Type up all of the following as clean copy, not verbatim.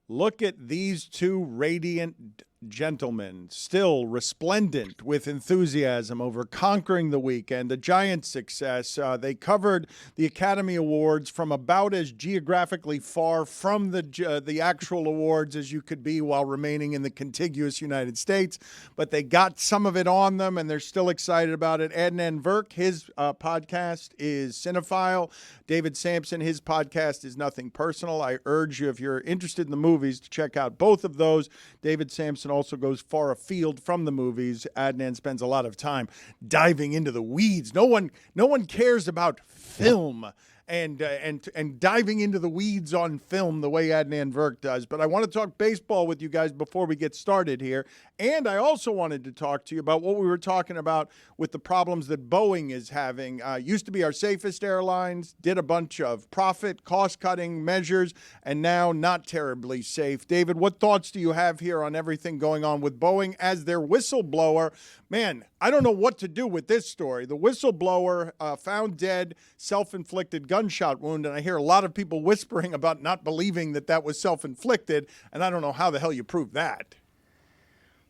Look at these two radiant gentlemen, still resplendent with enthusiasm over conquering the weekend, a giant success. They covered the Academy Awards from about as geographically far from the actual awards as you could be while remaining in the contiguous United States, but they got some of it on them, and they're still excited about it. Adnan Virk, his podcast is Cinephile. David Samson, his podcast is Nothing Personal. I urge you, if you're interested in the movies, to check out both of those. David Samson also goes far afield from the movies. Adnan spends a lot of time diving into the weeds. No one cares about film and diving into the weeds on film the way Adnan Virk does. But I want to talk baseball with you guys before we get started here. And I also wanted to talk to you about what we were talking about with the problems that Boeing is having. Used to be our safest airlines, did a bunch of profit, cost-cutting measures, and now not terribly safe. David, what thoughts do you have here on everything going on with Boeing as their whistleblower? Man, I don't know what to do with this story. The whistleblower found dead, self-inflicted gunshot wound, and I hear a lot of people whispering about not believing that that was self-inflicted, and I don't know how the hell you prove that.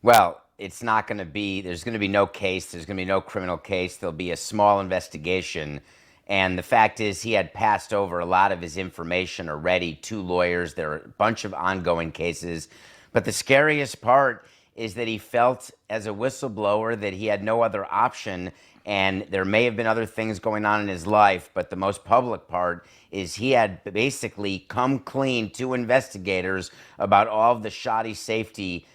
Well, it's not going to be, there's going to be no case. There's going to be no criminal case. There'll be a small investigation. And the fact is, he had passed over a lot of his information already to lawyers. There are a bunch of ongoing cases. But the scariest part is that he felt as a whistleblower that he had no other option. And there may have been other things going on in his life, but the most public part is he had basically come clean to investigators about all of the shoddy safety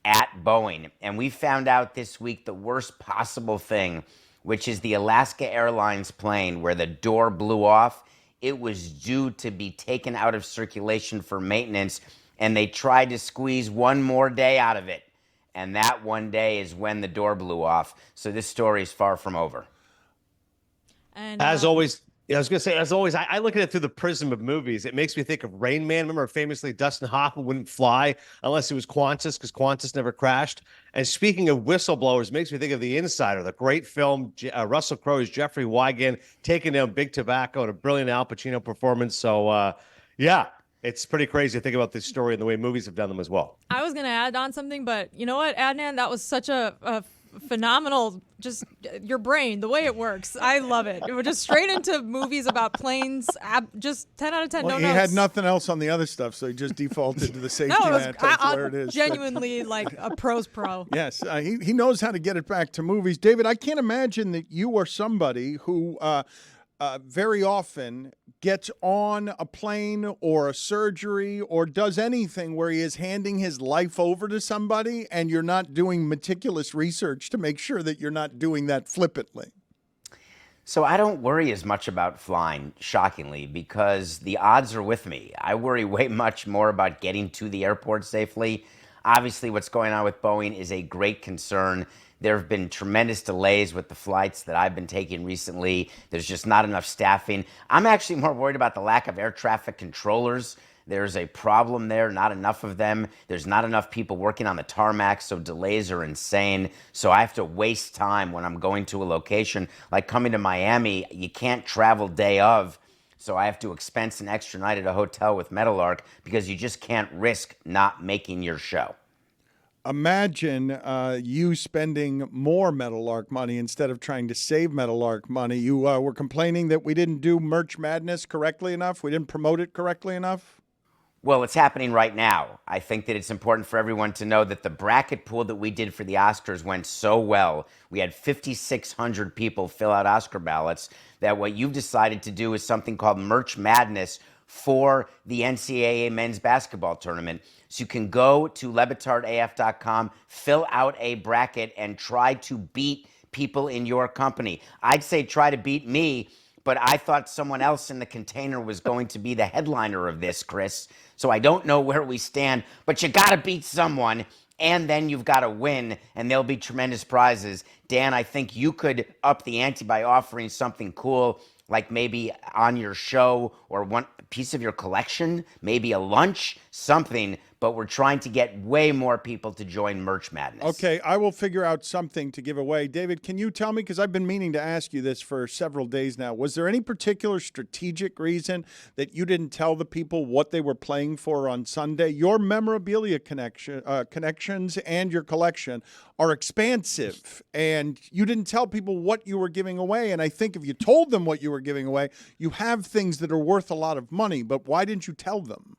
at Boeing. And we found out this week the worst possible thing, which is the Alaska Airlines plane where the door blew off. It was due to be taken out of circulation for maintenance, and they tried to squeeze one more day out of it. And that one day is when the door blew off. So this story is far from over. And as always, I was going to say, as always, I look at it through the prism of movies. It makes me think of Rain Man. Remember, famously, Dustin Hoffman wouldn't fly unless it was Qantas, because Qantas never crashed. And speaking of whistleblowers, it makes me think of The Insider, the great film, Russell Crowe's Jeffrey Wigand taking down Big Tobacco and a brilliant Al Pacino performance. So, yeah, it's pretty crazy to think about this story and the way movies have done them as well. I was going to add on something, but you know what, Adnan? That was such a phenomenal, just your brain, the way it works. I love it. It was just straight into movies about planes. Just 10 out of 10. Well, no he notes. had nothing else on the other stuff, so he just defaulted to the safety No, net. That's where it is. Genuinely like a pro's pro. Yes, he knows how to get it back to movies. David, I can't imagine that you are somebody who very often gets on a plane or a surgery or does anything where he is handing his life over to somebody and you're not doing meticulous research to make sure that you're not doing that flippantly. So I don't worry as much about flying, shockingly, because the odds are with me. I worry way much more about getting to the airport safely. Obviously, what's going on with Boeing is a great concern. There have been tremendous delays with the flights that I've been taking recently. There's just not enough staffing. I'm actually more worried about the lack of air traffic controllers. There's a problem there, not enough of them. There's not enough people working on the tarmac, so delays are insane. So I have to waste time when I'm going to a location. Like coming to Miami, you can't travel day of. So I have to expense an extra night at a hotel with Meadowlark because you just can't risk not making your show. Imagine you spending more Meadowlark money instead of trying to save Meadowlark money. You were complaining that we didn't do Merch Madness correctly enough. We didn't promote it correctly enough. Well, it's happening right now. I think that it's important for everyone to know that the bracket pool that we did for the Oscars went so well. We had 5,600 people fill out Oscar ballots that what you've decided to do is something called Merch Madness for the NCAA men's basketball tournament. So you can go to lebatardaf.com, fill out a bracket, and try to beat people in your company. I'd say try to beat me, but I thought someone else in the container was going to be the headliner of this, Chris. So I don't know where we stand, but you got to beat someone, and then you've got to win, and there'll be tremendous prizes. Dan, I think you could up the ante by offering something cool, like maybe on your show or one piece of your collection, maybe a lunch, something, but we're trying to get way more people to join Merch Madness. Okay, I will figure out something to give away. David, can you tell me, because I've been meaning to ask you this for several days now, was there any particular strategic reason that you didn't tell the people what they were playing for on Sunday? Your memorabilia connections and your collection are expansive, and you didn't tell people what you were giving away. And I think if you told them what you were giving away, you have things that are worth a lot of money, but why didn't you tell them?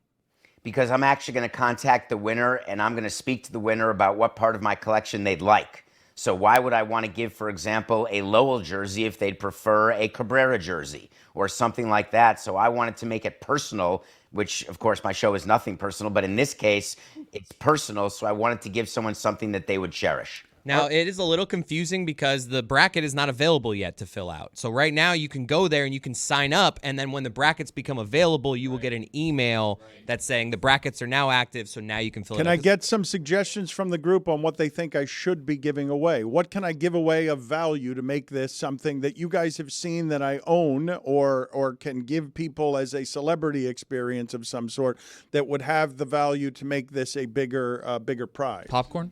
Because I'm actually going to contact the winner, and I'm going to speak to the winner about what part of my collection they'd like. So why would I want to give, for example, a Lowell jersey if they'd prefer a Cabrera jersey or something like that? So I wanted to make it personal, which, of course, my show is nothing personal, but in this case, it's personal, so I wanted to give someone something that they would cherish. Now, it is a little confusing because the bracket is not available yet to fill out. So right now you can go there and you can sign up, and then when the brackets become available, you will get an email that's saying the brackets are now active, so now you can fill it out. Can I get some suggestions from the group on what they think I should be giving away? What can I give away of value to make this something that you guys have seen that I own or can give people as a celebrity experience of some sort that would have the value to make this a bigger prize? Popcorn?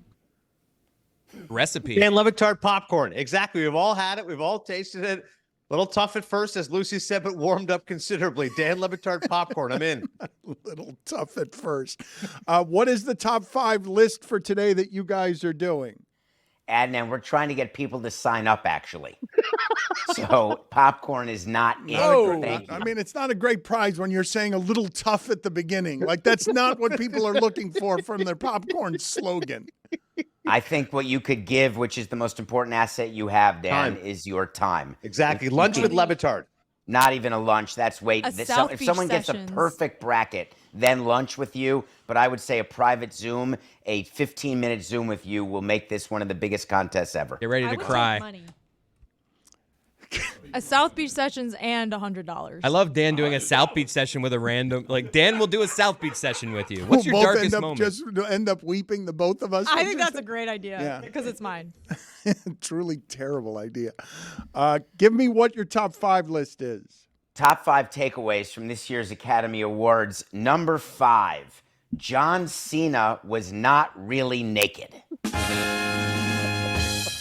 Recipe. Dan Le Batard popcorn. Exactly. We've all had it. We've all tasted it. A little tough at first, as Lucy said, but warmed up considerably. Dan Le Batard popcorn. I'm in. A little tough at first. What is the top 5 list for today that you guys are doing? Adnan, we're trying to get people to sign up, actually. So popcorn is not in. Thank you. I mean, it's not a great prize when you're saying a little tough at the beginning. Like, that's not what people are looking for from their popcorn slogan. I think what you could give, which is the most important asset you have, Dan, is your time. Exactly. Lunch with Le Batard. Not even a lunch. That's wait. A South If Beach someone gets a Sessions. perfect bracket, then lunch with you. But I would say a private Zoom, a 15-minute Zoom with you will make this one of the biggest contests ever. Get ready I to would cry. take money. A South Beach Sessions and $100. I love Dan doing a South Beach session with a random, like, Dan will do a South Beach session with you. What's your We'll both darkest moment? just end up weeping, the both of us. I think that's a great idea Yeah. because it's mine. Truly terrible idea. Give me what your top 5 list is. Top 5 takeaways from this year's Academy Awards. Number 5, John Cena was not really naked.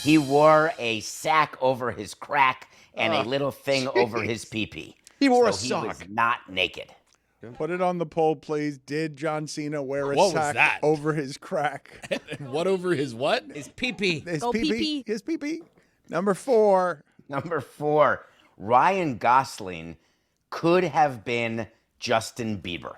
He wore a sack over his crack and a little thing over his pee-pee. He wore a He sock. was not naked. Put it on the poll, please. Did John Cena wear a What was sack that? over his crack? What over his what? His pee-pee. His Go pee-pee? pee-pee. His pee-pee. Number 4. Number 4, Ryan Gosling could have been Justin Bieber.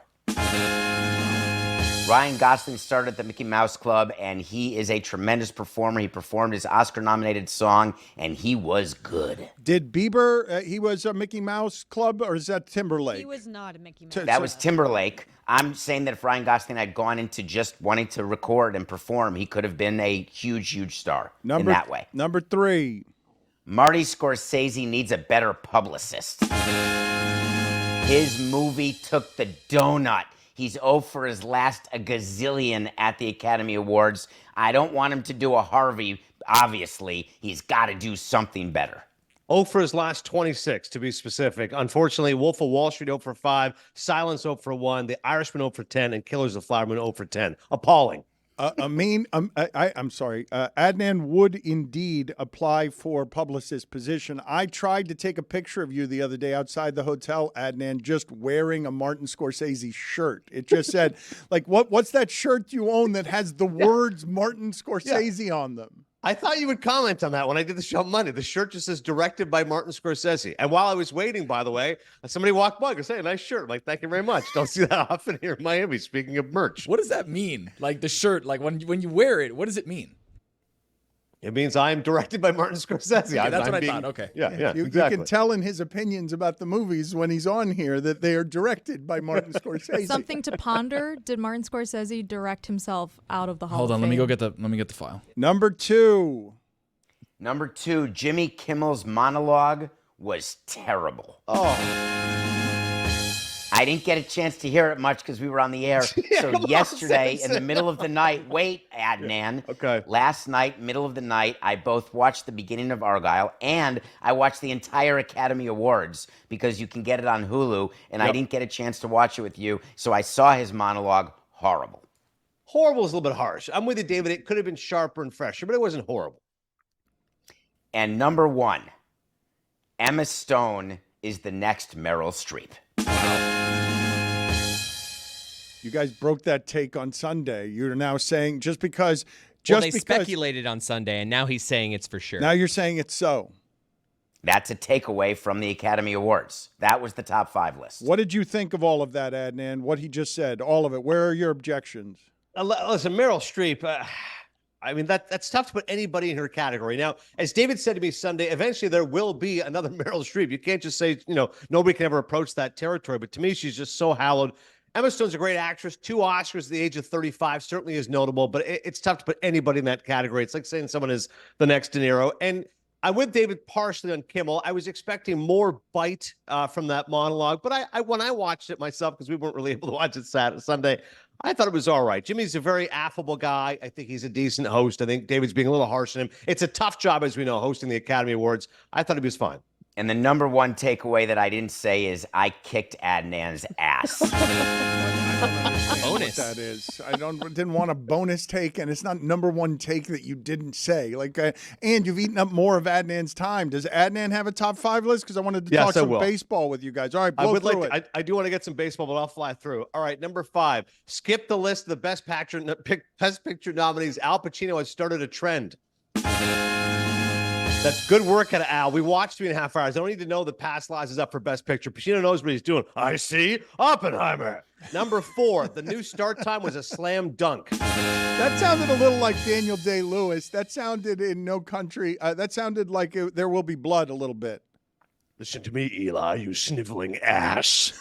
Ryan Gosling started at the Mickey Mouse Club, and he is a tremendous performer. He performed his Oscar-nominated song, and he was good. Did Bieber, he was a Mickey Mouse Club, or is that Timberlake? He was not a Mickey Mouse. That was Timberlake. I'm saying that if Ryan Gosling had gone into just wanting to record and perform, he could have been a huge, huge star in that way. Number 3. Marty Scorsese needs a better publicist. His movie took the donut. He's 0 for his last a gazillion at the Academy Awards. I don't want him to do a Harvey, obviously. He's got to do something better. 0 for his last 26, to be specific. Unfortunately, Wolf of Wall Street 0 for 5, Silence 0 for 1, The Irishman 0 for 10, and Killers of the Flower Moon 0 for 10. Appalling. I'm sorry. Adnan would indeed apply for publicist position. I tried to take a picture of you the other day outside the hotel, Adnan, just wearing a Martin Scorsese shirt. It just said, like, what's that shirt you own that has the words Martin Scorsese on them? I thought you would comment on that when I did the show Monday. The shirt just says directed by Martin Scorsese. And while I was waiting, by the way, somebody walked by and goes, "Hey, nice shirt." I'm like, thank you very much. Don't see that often here in Miami, speaking of merch. What does that mean? Like the shirt, like when you wear it, what does it mean? It means I'm directed by Martin Scorsese. Okay, that's I'm what I thought. Okay. Yeah, You exactly. can tell in his opinions about the movies when he's on here that they are directed by Martin Scorsese. Something to ponder. Did Martin Scorsese direct himself out of the Hall Hold of on, Fame? let me get the file. Number 2. Number 2, Jimmy Kimmel's monologue was terrible. Oh, I didn't get a chance to hear it much because we were on the air. So yesterday, in the middle of the night, Adnan. Okay. Last night, middle of the night, I both watched the beginning of Argyle and I watched the entire Academy Awards because you can get it on Hulu, and I didn't get a chance to watch it with you. So I saw his monologue. horrible. Horrible is a little bit harsh. I'm with you, David. It could have been sharper and fresher, but it wasn't horrible. And number 1, Emma Stone is the next Meryl Streep. You guys broke that take on Sunday. You're now saying just because They speculated on Sunday, and now he's saying it's for sure. Now you're saying it's so. That's a takeaway from the Academy Awards. That was the top 5 list. What did you think of all of that, Adnan? What he just said, all of it. Where are your objections? Listen, Meryl Streep, I mean, that's tough to put anybody in her category. Now, as David said to me Sunday, eventually there will be another Meryl Streep. You can't just say, nobody can ever approach that territory. But to me, she's just so hallowed. Emma Stone's a great actress. 2 Oscars at the age of 35 certainly is notable, but it's tough to put anybody in that category. It's like saying someone is the next De Niro. And I'm with David partially on Kimmel. I was expecting more bite from that monologue, but I when I watched it myself, because we weren't really able to watch it Sunday, I thought it was all right. Jimmy's a very affable guy. I think he's a decent host. I think David's being a little harsh on him. It's a tough job, as we know, hosting the Academy Awards. I thought he was fine. And the number 1 takeaway that I didn't say is I kicked Adnan's ass. Bonus. That is, didn't want a bonus take, and it's not number 1 take that you didn't say. And you've eaten up more of Adnan's time. Does Adnan have a top 5 list? Because I wanted to talk some baseball with you guys. All right, blow through it. I do want to get some baseball, but I'll fly through. All right, number 5. Skip the list of the Best Picture nominees. Al Pacino has started a trend. That's good work at Al. We watched 3.5 hours. I don't need to know the Past Lives is up for Best Picture. Pacino knows what he's doing. I see Oppenheimer. Number 4, the new start time was a slam dunk. That sounded a little like Daniel Day-Lewis. That sounded in No Country. That sounded like There Will Be Blood a little bit. Listen to me, Eli, you sniveling ass.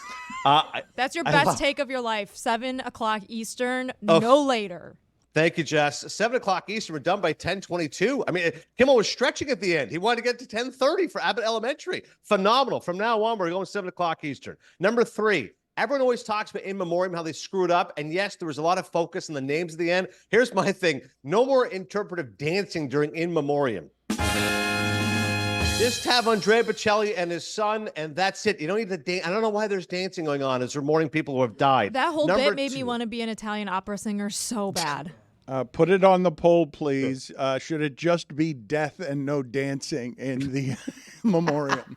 That's your best take of your life. 7:00 Eastern, no later. Thank you, Jess. 7 o'clock Eastern. We're done by 10:22. I mean, Kimmel was stretching at the end. He wanted to get to 10:30 for Abbott Elementary. Phenomenal. From now on, we're going 7 o'clock Eastern. Number 3. Everyone always talks about In Memoriam, how they screwed up. And yes, there was a lot of focus on the names at the end. Here's my thing. No more interpretive dancing during In Memoriam. Just have Andrea Bocelli and his son, and that's it. You don't need to dance. I don't know why there's dancing going on as they're mourning people who have died. That whole bit made me want to be an Italian opera singer so bad. Put it on the poll, please. Should it just be death and no dancing in the memoriam?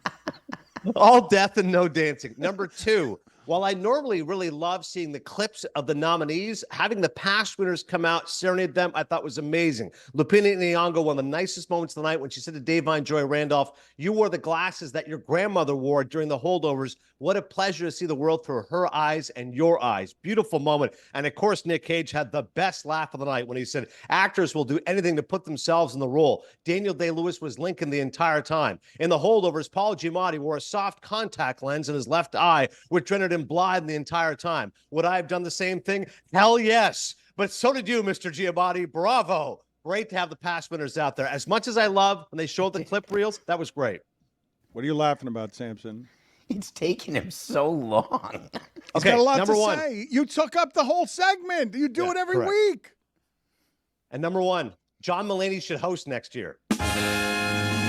All death and no dancing. Number 2. While I normally really love seeing the clips of the nominees, having the past winners come out, serenade them, I thought was amazing. Lupita Nyong'o, one of the nicest moments of the night when she said to Da'Vine Joy Randolph, "You wore the glasses that your grandmother wore during the holdovers. What a pleasure to see the world through her eyes and your eyes." Beautiful moment. And of course, Nick Cage had the best laugh of the night when he said, "Actors will do anything to put themselves in the role." Daniel Day-Lewis was Lincoln the entire time. In the holdovers, Paul Giamatti wore a soft contact lens in his left eye, which rendered him blind the entire time. Would I have done the same thing? Hell yes. But so did you, Mr. Giamatti. Bravo. Great to have the past winners out there. As much as I love when they showed the clip reels, that was great. What are you laughing about, Samson? It's taking him so long. He's got a lot to say. You took up the whole segment. You do it every week. And number 1, John Mulaney should host next year.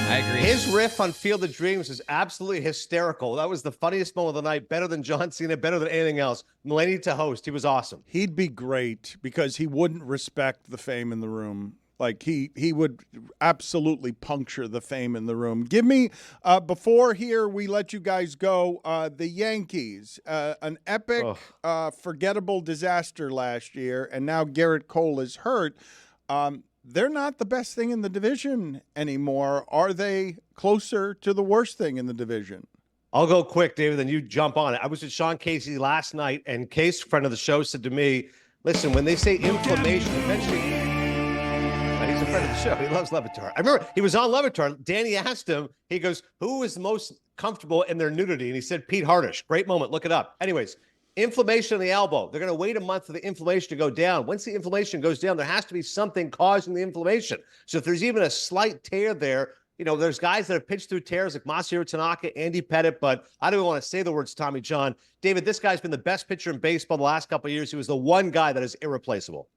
I agree. His riff on Field of Dreams is absolutely hysterical. That was the funniest moment of the night. Better than John Cena, better than anything else. Mulaney to host. He was awesome. He'd be great because he wouldn't respect the fame in the room. Like he would absolutely puncture the fame in the room. Give me, before here we let you guys go, the Yankees, an epic, forgettable disaster last year, and now Garrett Cole is hurt. They're not the best thing in the division anymore. Are they closer to the worst thing in the division? I'll go quick, David, then you jump on it. I was with Sean Casey last night, and Case, friend of the show, said to me, listen, when they say inflammation, eventually... He's a friend of the show. He loves Le Batard. I remember he was on Le Batard. Danny asked him, he goes, who is most comfortable in their nudity? And he said, Pete Hardish. Great moment. Look it up. Anyways, inflammation on the elbow. They're going to wait a month for the inflammation to go down. Once the inflammation goes down, there has to be something causing the inflammation. So if there's even a slight tear there, there's guys that have pitched through tears like Masahiro Tanaka, Andy Pettit, but I don't even want to say the words Tommy John. David, this guy's been the best pitcher in baseball the last couple of years. He was the one guy that is irreplaceable.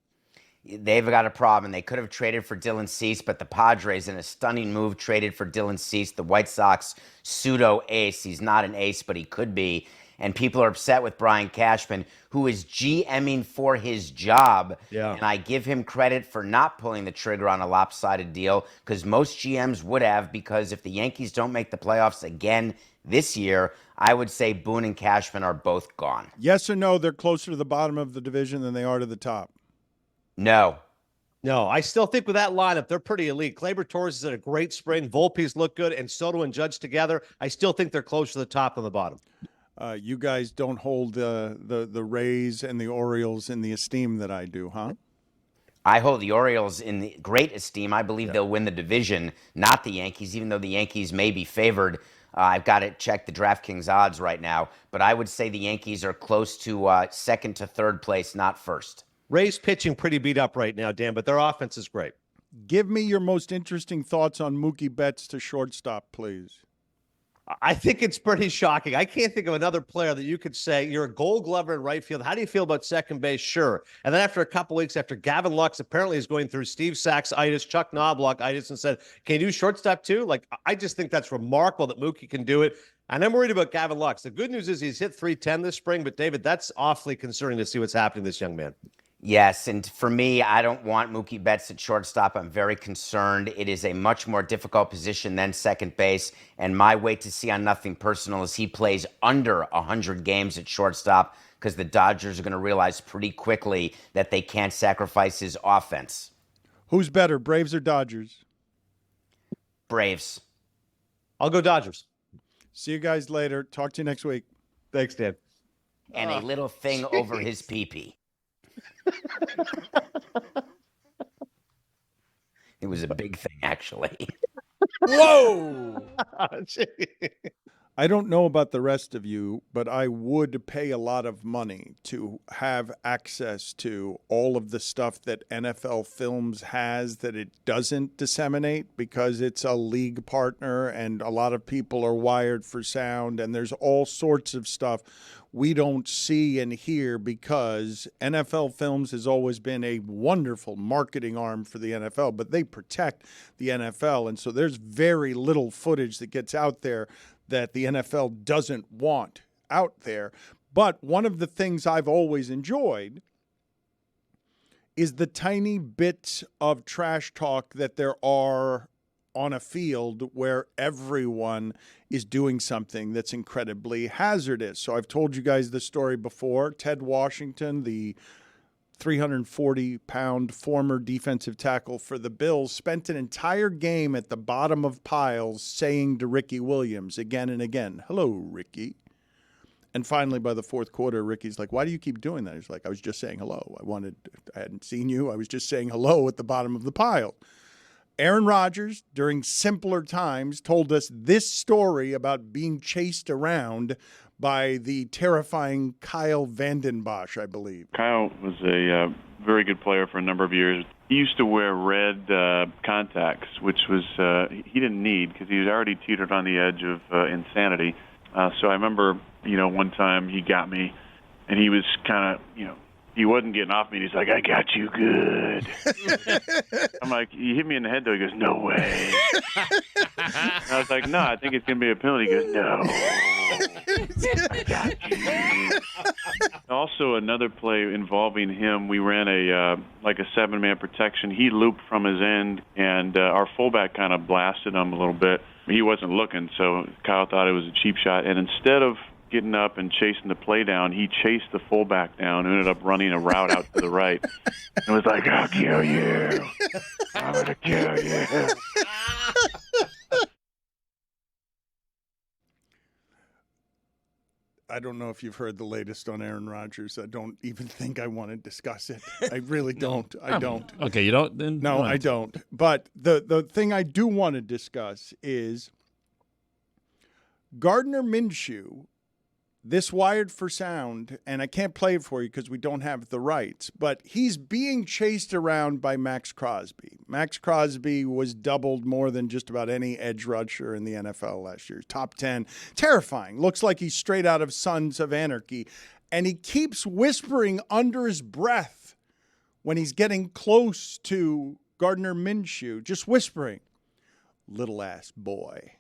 They've got a problem. They could have traded for Dylan Cease, but the Padres, in a stunning move, traded for Dylan Cease, the White Sox pseudo ace. He's not an ace, but he could be. and people are upset with Brian Cashman, who is GMing for his job. Yeah. And I give him credit for not pulling the trigger on a lopsided deal, because most GMs would have, because if the Yankees don't make the playoffs again this year, I would say Boone and Cashman are both gone. Yes or no, they're closer to the bottom of the division than they are to the top? No. No, I still think with that lineup, they're pretty elite. Gleyber Torres is at a great spring. Volpe's look good, and Soto and Judge together. I still think they're closer to the top than the bottom. You guys don't hold the Rays and the Orioles in the esteem that I do, huh? I hold the Orioles in the great esteem. I believe they'll win the division, not the Yankees, even though the Yankees may be favored. I've got to check the DraftKings odds right now, but I would say the Yankees are close to second to third place, not first. Rays pitching pretty beat up right now, Dan, but their offense is great. Give me your most interesting thoughts on Mookie Betts to shortstop, please. I think it's pretty shocking. I can't think of another player that you could say you're a Gold Glover in right field. How do you feel about second base? Sure. And then after a couple weeks, after Gavin Lux apparently is going through Steve Sax-itis, Chuck Knobloch-itis, and said, can you do shortstop too? Like, I just think that's remarkable that Mookie can do it. And I'm worried about Gavin Lux. The good news is he's hit 310 this spring, but David, that's awfully concerning to see what's happening to this young man. Yes, and for me, I don't want Mookie Betts at shortstop. I'm very concerned. It is a much more difficult position than second base, and my wait to see on Nothing Personal is he plays under 100 games at shortstop, because the Dodgers are going to realize pretty quickly that they can't sacrifice his offense. Who's better, Braves or Dodgers? Braves. I'll go Dodgers. See you guys later. Talk to you next week. Thanks, Dan. And a little thing over his pee-pee. It was a big thing, actually. Whoa! I don't know about the rest of you, but I would pay a lot of money to have access to all of the stuff that NFL Films has that it doesn't disseminate, because it's a league partner and a lot of people are wired for sound, and there's all sorts of stuff we don't see and hear, because NFL Films has always been a wonderful marketing arm for the NFL, but they protect the NFL. And so there's very little footage that gets out there that the NFL doesn't want out there. But one of the things I've always enjoyed is the tiny bits of trash talk that there are on a field where everyone is doing something that's incredibly hazardous. So I've told you guys the story before. Ted Washington, the 340-pound former defensive tackle for the Bills, spent an entire game at the bottom of piles saying to Ricky Williams again and again, "Hello, Ricky." And finally, by the fourth quarter, Ricky's like, "Why do you keep doing that?" He's like, "I was just saying hello. I hadn't seen you. I was just saying hello at the bottom of the pile." Aaron Rodgers, during simpler times, told us this story about being chased around by the terrifying Kyle Vanden Bosch, I believe. Kyle was a very good player for a number of years. He used to wear red contacts, which was he didn't need, because he was already teetered on the edge of insanity. So I remember, one time he got me, and he was kind of, he wasn't getting off me. And he's like, "I got you good." I'm like, "You hit me in the head, though." He goes, "No way." And I was like, "No, I think it's going to be a penalty." He goes, "No." I got you. Also, another play involving him, we ran a 7-man protection. He looped from his end, and our fullback kind of blasted him a little bit. He wasn't looking, so Kyle thought it was a cheap shot. And instead of getting up and chasing the play down, he chased the fullback down and ended up running a route out to the right. It was like, "I'll kill you. I'm going to kill you." I don't know if you've heard the latest on Aaron Rodgers. I don't even think I want to discuss it. I really don't. I don't. Okay, you don't? Then No, I don't. But the thing I do want to discuss is Gardner Minshew. This Wired for Sound, and I can't play it for you because we don't have the rights, but he's being chased around by Max Crosby. Max Crosby was doubled more than just about any edge rusher in the NFL last year. Top 10. Terrifying. Looks like he's straight out of Sons of Anarchy. And he keeps whispering under his breath when he's getting close to Gardner Minshew, just whispering, "Little ass boy."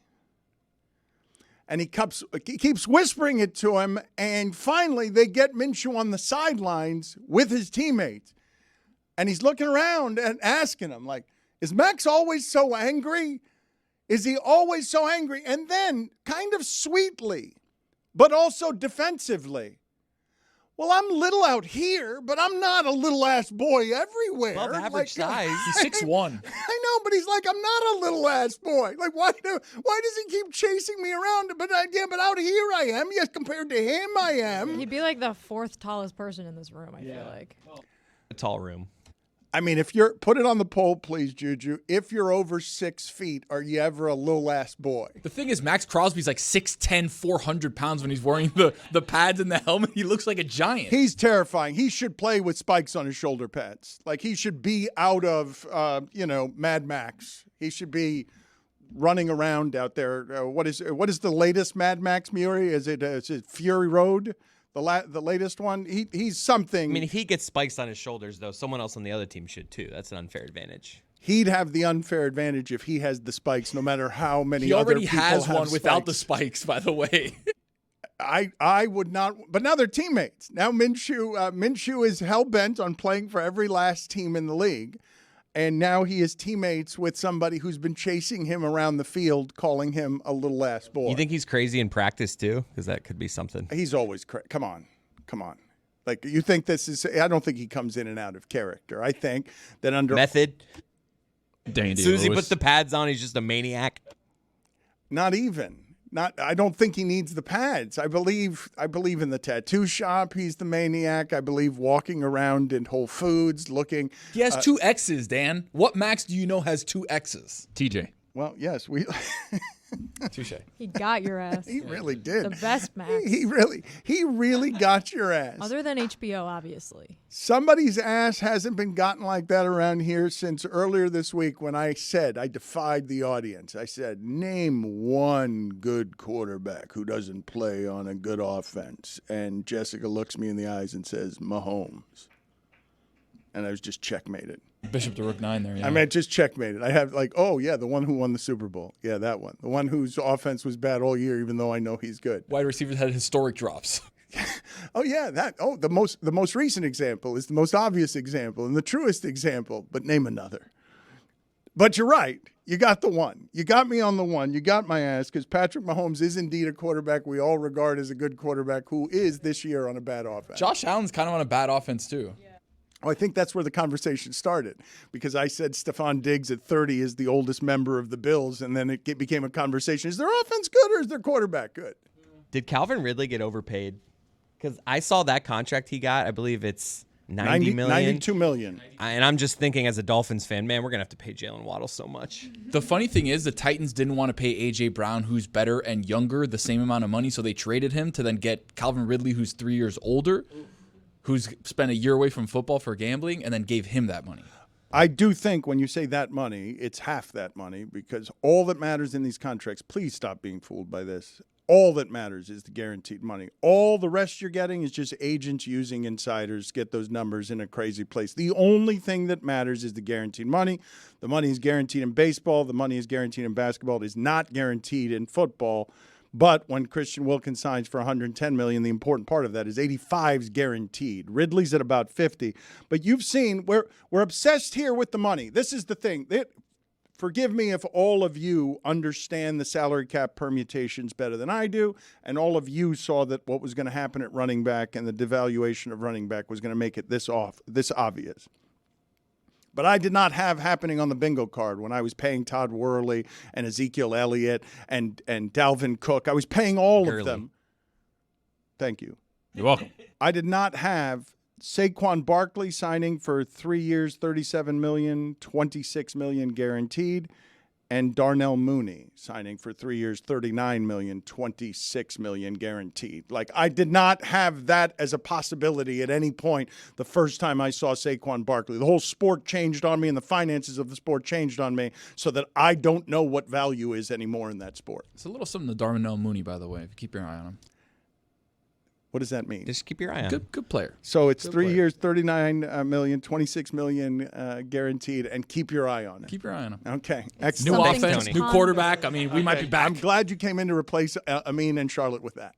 And he keeps whispering it to him, and finally they get Minshew on the sidelines with his teammates. And he's looking around and asking him, like, is Max always so angry? Is he always so angry? And then, kind of sweetly, but also defensively, well, I'm little out here, but I'm not a little-ass boy everywhere. Above average size. He's 6'1". I know, but he's like, I'm not a little-ass boy. Like, why does he keep chasing me around? But out here I am. Yes, compared to him, I am. He'd be like the fourth tallest person in this room, I feel like. A tall room. I mean, put it on the poll, please, Juju. If you're over 6 feet, are you ever a little-ass boy? The thing is, Max Crosby's like 6'10", 400 pounds when he's wearing the pads and the helmet. He looks like a giant. He's terrifying. He should play with spikes on his shoulder pads. Like, he should be out of, Mad Max. He should be running around out there. What is the latest Mad Max, Muri? Is it Fury Road? The latest one? He's something. I mean, if he gets spikes on his shoulders, though, someone else on the other team should too. That's an unfair advantage. He'd have the unfair advantage if he has the spikes, no matter how many he other already people has have one without the spikes, by the way. I would not, but now they're teammates. Now Minshew is hell-bent on playing for every last team in the league, and now he is teammates with somebody who's been chasing him around the field, calling him a little ass boy. You think he's crazy in practice too? Because that could be something. He's always crazy. Come on. Like, you think this is? I don't think he comes in and out of character. I think that under Method. Dandy As soon as he puts the pads on, he's just a maniac. Not even. I don't think he needs the pads. I believe in the tattoo shop. He's the maniac. I believe walking around in Whole Foods looking. He has two X's, Dan. What Max do you know has two X's? TJ. Well, yes, we. Touche. He got your ass. He really did. The best Max. He really got your ass. Other than HBO, obviously. Somebody's ass hasn't been gotten like that around here since earlier this week when I defied the audience. I said, name one good quarterback who doesn't play on a good offense. And Jessica looks me in the eyes and says, Mahomes. And I was just checkmated. Bishop to Rook 9 there, yeah. I mean, just checkmated. I have the one who won the Super Bowl. Yeah, that one. The one whose offense was bad all year, even though I know he's good. Wide receivers had historic drops. Oh, yeah, the most recent example is the most obvious example and the truest example, but name another. But you're right. You got the one. You got me on the one. You got my ass, because Patrick Mahomes is indeed a quarterback we all regard as a good quarterback who is this year on a bad offense. Josh Allen's kind of on a bad offense, too. Yeah. Oh, I think that's where the conversation started, because I said Stephon Diggs at 30 is the oldest member of the Bills, and then it became a conversation. Is their offense good or is their quarterback good? Did Calvin Ridley get overpaid? Because I saw that contract he got. I believe it's $90 million. $92 million. And I'm just thinking, as a Dolphins fan, man, we're going to have to pay Jalen Waddle so much. The funny thing is, the Titans didn't want to pay A.J. Brown, who's better and younger, the same amount of money, so they traded him to then get Calvin Ridley, who's 3 years older, who's spent a year away from football for gambling, and then gave him that money. I do think when you say that money, it's half that money, because all that matters in these contracts, please stop being fooled by this. All that matters is the guaranteed money. All the rest you're getting is just agents using insiders to get those numbers in a crazy place. The only thing that matters is the guaranteed money. The money is guaranteed in baseball. The money is guaranteed in basketball. It is not guaranteed in football. But when Christian Wilkins signs for $110 million, the important part of that is 85's guaranteed. Ridley's at about 50. But you've seen we're obsessed here with the money. This is the thing. Forgive me if all of you understand the salary cap permutations better than I do, and all of you saw that what was going to happen at running back and the devaluation of running back was going to make it this obvious. But I did not have happening on the bingo card when I was paying Todd Worley and Ezekiel Elliott and Dalvin Cook. I was paying all of them. Thank you. You're welcome. I did not have Saquon Barkley signing for 3 years, $37 million, $26 million guaranteed, and Darnell Mooney signing for 3 years, $39 million, $26 million guaranteed. Like, I did not have that as a possibility at any point the first time I saw Saquon Barkley. The whole sport changed on me, and the finances of the sport changed on me, so that I don't know what value is anymore in that sport. It's a little something to Darnell Mooney, by the way, if you keep your eye on him. What does that mean? Just keep your eye on him. Good player. So it's 3 years, 39 million, 26 million guaranteed, and keep your eye on it. Keep your eye on him. Okay, New excellent. Something offense, to new ponder. quarterback. I mean, we might be back. I'm glad you came in to replace Amin and Charlotte with that.